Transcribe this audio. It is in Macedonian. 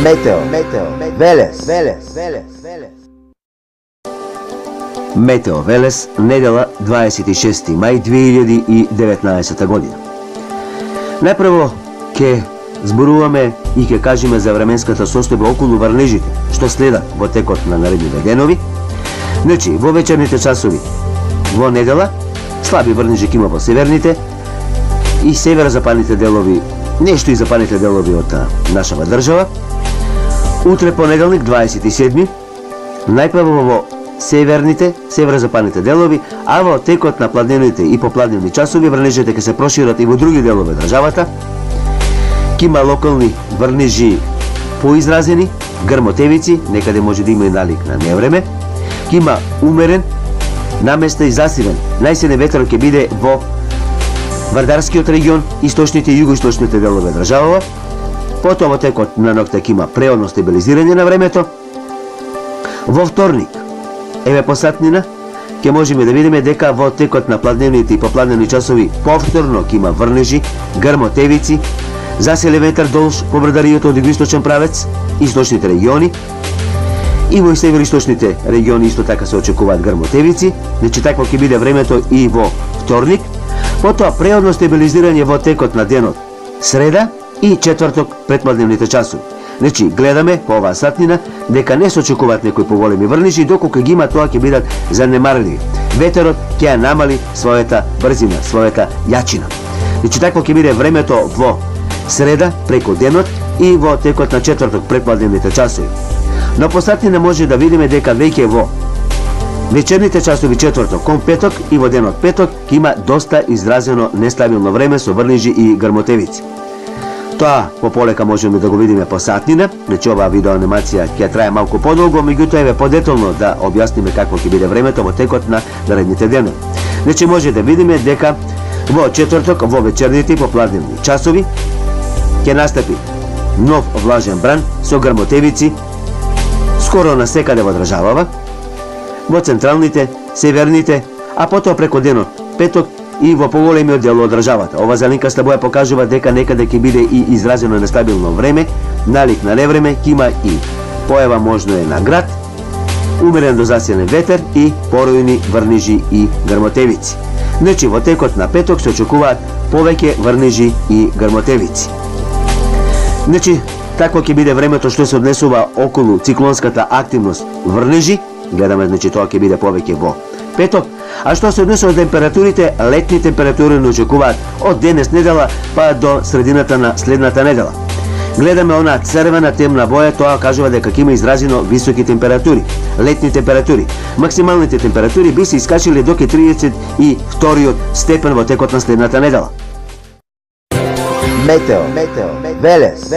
Метео Велес. Метео Велес, недела 26. мај 2019 година. Најпрво ќе зборуваме и ќе кажеме за временската состојба околу врнежите, што следат во текот на наредните денови. Значи, во вечерните часови во недела, слаби врнежи ќе има во северните и северозападните делови, нешто и западните делови од нашава држава. Утре понеделник 27. најпрво во северните, северозападните делови, а во текот на пладневните и попладневни часови врнежите ќе се прошират и во други делови државата. Ќе има локални врнежи поизразени, грмотевици, некаде може да има и налик на невреме. Ќе има умерен, наместа и засилен најсилен ветер ќе биде во Вардарскиот регион, источните и југоисточните делови државава. Потоа во текот на ноќта ќе има преодно стабилизирање на времето. Во вторник, еве посатнина, ќе можеме да видиме дека во текот на пладневните и попладневни часови повторно ќе има врнежи, грмотевици, засилен ветер долж по брадаријата од југоисточен правец, источните региони. И во североисточните региони исто така се очекуваат грмотевици, значи такво ќе биде времето и во вторник. Потоа преодно стабилизирање во текот на денот среда и четврток предпладневните часови. Значи, гледаме по оваа сатнина дека не се очекуваат некои поголеми врнежи, доколку ги има тоа ќе бидат занемарливи. Ветерот ќе ја намали својата брзина, својата јачина. Значи, такво ќе биде времето во среда преку денот и во текот на четврток предпладневните часови. Но по сатнина може да видиме дека веќе во вечерните часови четврток кон петок и во денот петок ќе има доста изразено нестабилно време со врнежи и грмотевици. Тоа пополека можеме да го видиме по сатнина, значи оваа видеоанимација ќе трае малку подолго, меѓутоа еве подетално да објасниме какво ќе биде времето во текот на наредните денови. Значи може да видиме дека во четврток во вечерните и попладневни часови ќе настапи нов влажен бран со грмотевици скоро на секаде во државава, во централните, северните, а потоа преку денот петок и во поголемиот дел од државата. Ова зеленкаста боја покажува дека некаде ќе биде и изразено нестабилно време, налик на невреме, ќе има и појава можно е на град, умерен до засилен ветер и поројни врнежи и грмотевици. Значи во текот на петок се очекуваат повеќе врнежи и грмотевици. Значи такво ќе биде времето што се однесува околу циклонската активност врнежи. Гледаме, значи тоа ќе биде повеќе во петок. А што се однесува температурите, летни температури не очекуваат од денес недела па до средината на следната недела. Гледаме она црвена темна боја, тоа кажува дека ќе има изразено високи температури, летни температури. Максималните температури би се искачиле до 32 степен во текот на следната недела. Метео Велес.